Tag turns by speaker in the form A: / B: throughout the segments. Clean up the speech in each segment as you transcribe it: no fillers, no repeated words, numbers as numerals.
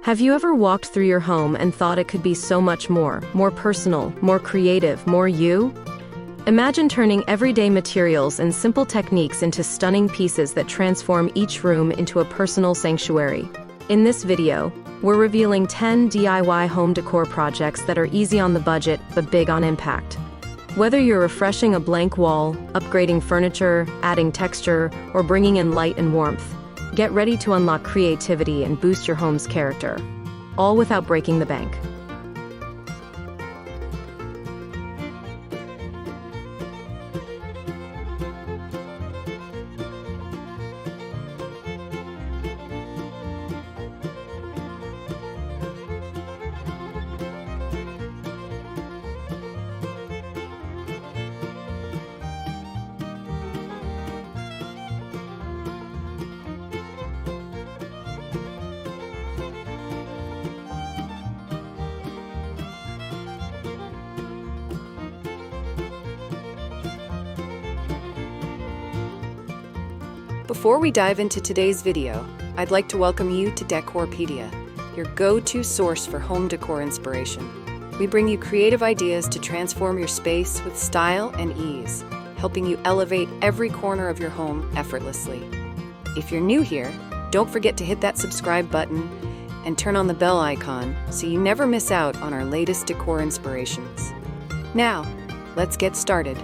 A: Have you ever walked through your home and thought it could be so much more personal, more creative, more you? Imagine turning everyday materials and simple techniques into stunning pieces that transform each room into a personal sanctuary. In this video, we're revealing 10 DIY home decor projects that are easy on the budget but big on impact. Whether you're refreshing a blank wall, upgrading furniture, adding texture, or bringing in light and warmth, get ready to unlock creativity and boost your home's character, all without breaking the bank.
B: Before we dive into today's video, I'd like to welcome you to Decorpediya, your go-to source for home decor inspiration. We bring you creative ideas to transform your space with style and ease, helping you elevate every corner of your home effortlessly. If you're new here, don't forget to hit that subscribe button and turn on the bell icon so you never miss out on our latest decor inspirations. Now, let's get started.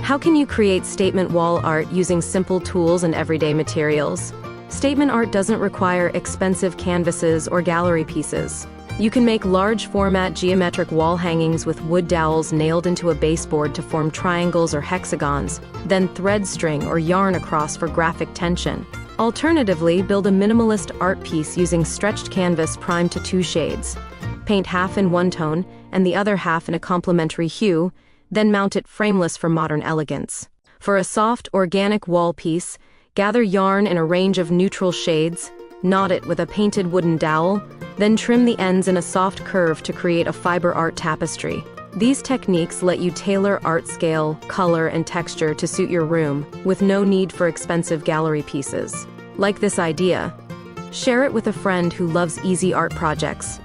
A: How can you create statement wall art using simple tools and everyday materials? Statement art doesn't require expensive canvases or gallery pieces. You can make large format geometric wall hangings with wood dowels nailed into a baseboard to form triangles or hexagons, then thread string or yarn across for graphic tension. Alternatively, build a minimalist art piece using stretched canvas primed to 2 shades. Paint half in one tone and the other half in a complementary hue, then mount it frameless for modern elegance. For a soft, organic wall piece, gather yarn in a range of neutral shades, knot it with a painted wooden dowel, then trim the ends in a soft curve to create a fiber art tapestry. These techniques let you tailor art scale, color, and texture to suit your room, with no need for expensive gallery pieces. Like this idea? Share it with a friend who loves easy art projects.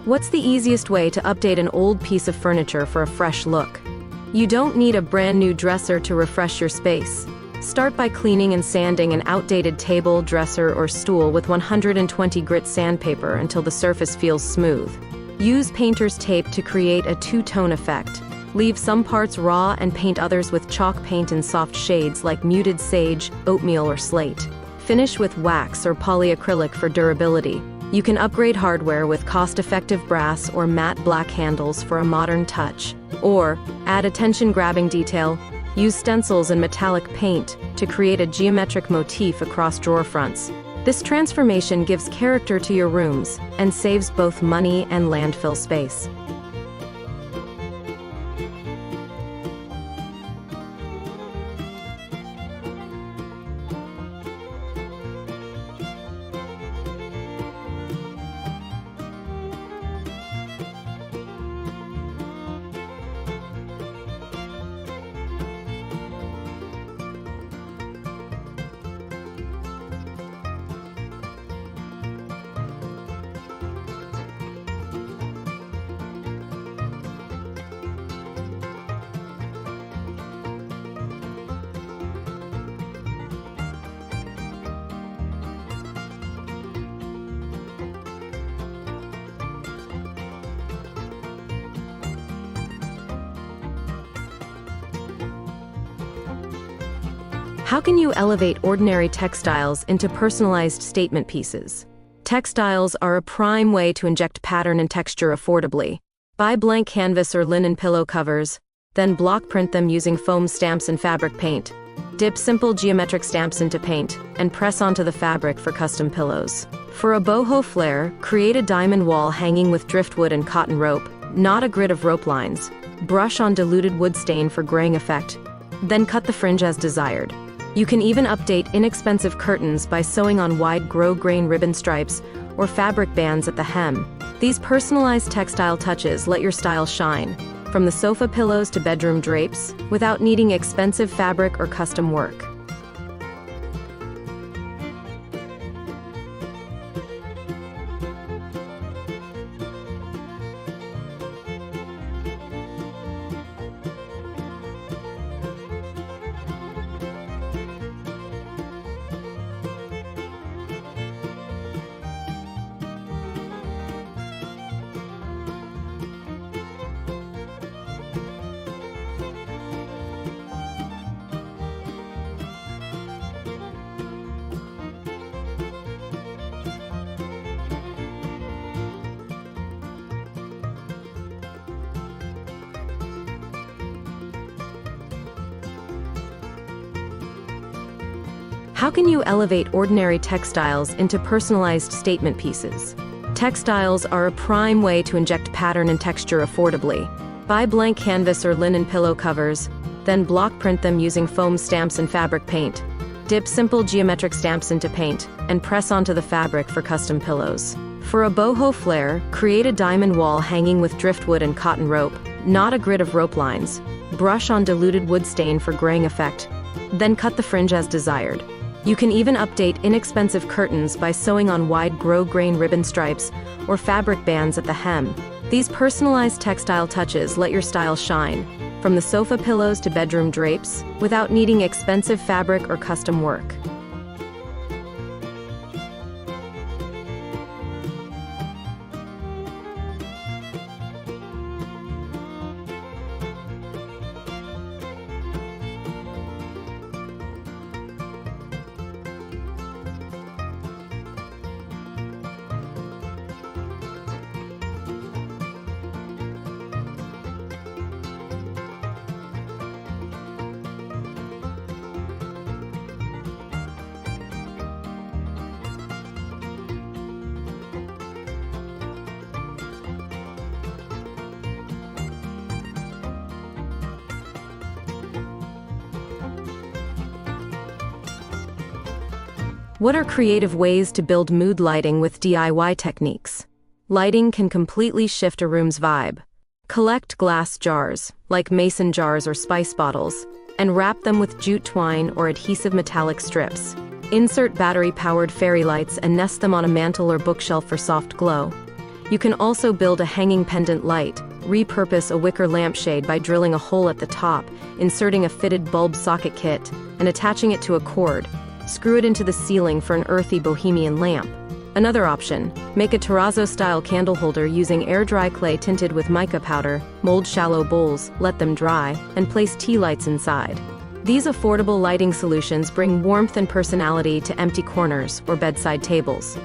A: What's the easiest way to update an old piece of furniture for a fresh look? You don't need a brand new dresser to refresh your space. Start by cleaning and sanding an outdated table, dresser, or stool with 120 grit sandpaper until the surface feels smooth. Use painter's tape to create a two-tone effect. Leave some parts raw and paint others with chalk paint in soft shades like muted sage, oatmeal, or slate. Finish with wax or polyacrylic for durability. You can upgrade hardware with cost-effective brass or matte black handles for a modern touch. Or, add attention-grabbing detail, use stencils and metallic paint to create a geometric motif across drawer fronts. This transformation gives character to your rooms and saves both money and landfill space. How can you elevate ordinary textiles into personalized statement pieces? Textiles are a prime way to inject pattern and texture affordably. Buy blank canvas or linen pillow covers, then block print them using foam stamps and fabric paint. Dip simple geometric stamps into paint, and press onto the fabric for custom pillows. For a boho flare, create a diamond wall hanging with driftwood and cotton rope, not a grid of rope lines. Brush on diluted wood stain for graying effect, then cut the fringe as desired. You can even update inexpensive curtains by sewing on wide grosgrain ribbon stripes or fabric bands at the hem. These personalized textile touches let your style shine, from the sofa pillows to bedroom drapes, without needing expensive fabric or custom work. How can you elevate ordinary textiles into personalized statement pieces? Textiles are a prime way to inject pattern and texture affordably. Buy blank canvas or linen pillow covers, then block print them using foam stamps and fabric paint. Dip simple geometric stamps into paint, and press onto the fabric for custom pillows. For a boho flare, create a diamond wall hanging with driftwood and cotton rope, not a grid of rope lines. Brush on diluted wood stain for graying effect, then cut the fringe as desired. You can even update inexpensive curtains by sewing on wide grosgrain ribbon stripes or fabric bands at the hem. These personalized textile touches let your style shine, from the sofa pillows to bedroom drapes, without needing expensive fabric or custom work. What are creative ways to build mood lighting with DIY techniques? Lighting can completely shift a room's vibe. Collect glass jars, like mason jars or spice bottles, and wrap them with jute twine or adhesive metallic strips. Insert battery-powered fairy lights and nest them on a mantle or bookshelf for soft glow. You can also build a hanging pendant light. Repurpose a wicker lampshade by drilling a hole at the top, inserting a fitted bulb socket kit, and attaching it to a cord. Screw it into the ceiling for an earthy bohemian lamp. Another option, make a terrazzo-style candle holder using air-dry clay tinted with mica powder, mold shallow bowls, let them dry, and place tea lights inside. These affordable lighting solutions bring warmth and personality to empty corners or bedside tables.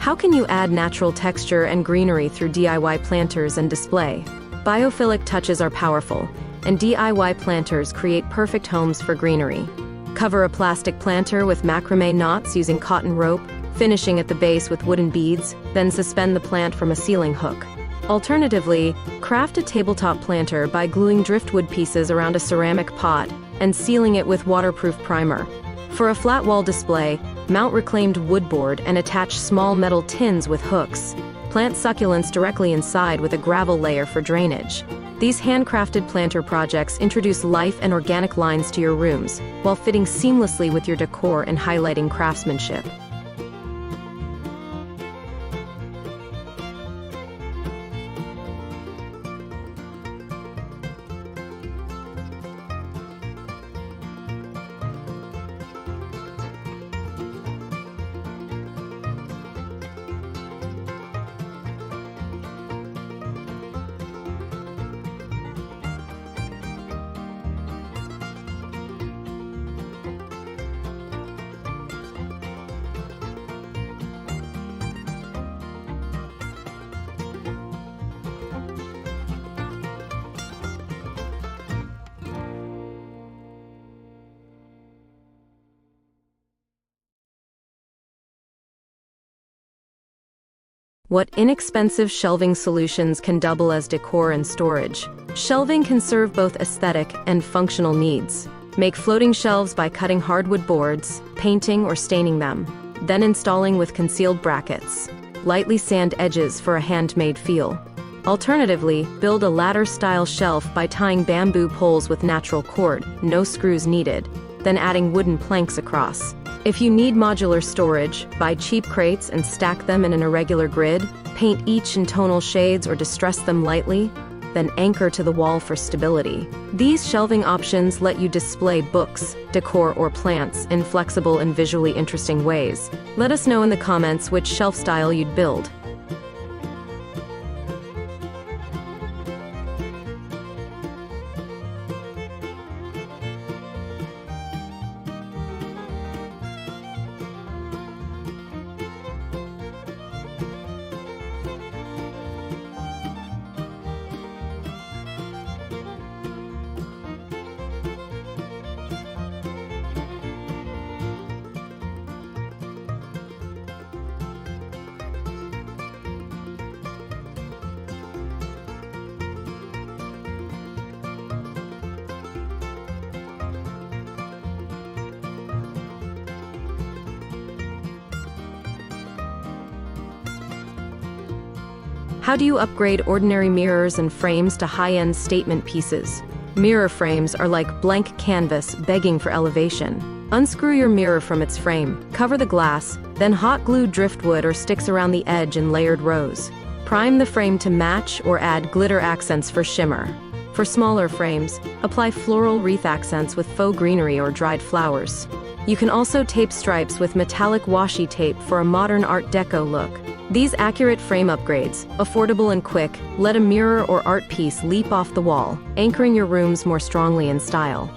A: How can you add natural texture and greenery through DIY planters and display? Biophilic touches are powerful, and DIY planters create perfect homes for greenery. Cover a plastic planter with macrame knots using cotton rope, finishing at the base with wooden beads, then suspend the plant from a ceiling hook. Alternatively, craft a tabletop planter by gluing driftwood pieces around a ceramic pot and sealing it with waterproof primer. For a flat wall display, mount reclaimed wood board and attach small metal tins with hooks. Plant succulents directly inside with a gravel layer for drainage. These handcrafted planter projects introduce life and organic lines to your rooms, while fitting seamlessly with your decor and highlighting craftsmanship. What inexpensive shelving solutions can double as decor and storage? Shelving can serve both aesthetic and functional needs. Make floating shelves by cutting hardwood boards, painting or staining them, then installing with concealed brackets. Lightly sand edges for a handmade feel. Alternatively, build a ladder-style shelf by tying bamboo poles with natural cord, no screws needed, then adding wooden planks across. If you need modular storage, buy cheap crates and stack them in an irregular grid, paint each in tonal shades or distress them lightly, then anchor to the wall for stability. These shelving options let you display books, decor, or plants in flexible and visually interesting ways. Let us know in the comments which shelf style you'd build. How do you upgrade ordinary mirrors and frames to high-end statement pieces? Mirror frames are like blank canvas begging for elevation. Unscrew your mirror from its frame, cover the glass, then hot glue driftwood or sticks around the edge in layered rows. Prime the frame to match or add glitter accents for shimmer. For smaller frames, apply floral wreath accents with faux greenery or dried flowers. You can also tape stripes with metallic washi tape for a modern Art Deco look. These accurate frame upgrades, affordable and quick, let a mirror or art piece leap off the wall, anchoring your rooms more strongly in style.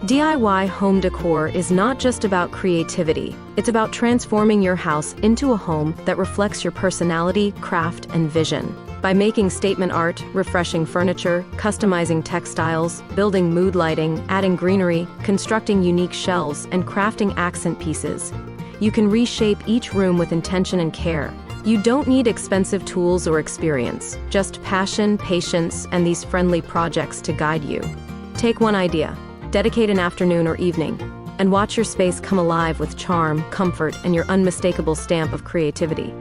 A: DIY home decor is not just about creativity, it's about transforming your house into a home that reflects your personality, craft, and vision. By making statement art, refreshing furniture, customizing textiles, building mood lighting, adding greenery, constructing unique shelves, and crafting accent pieces, you can reshape each room with intention and care. You don't need expensive tools or experience, just passion, patience, and these friendly projects to guide you. Take one idea, dedicate an afternoon or evening, and watch your space come alive with charm, comfort, and your unmistakable stamp of creativity.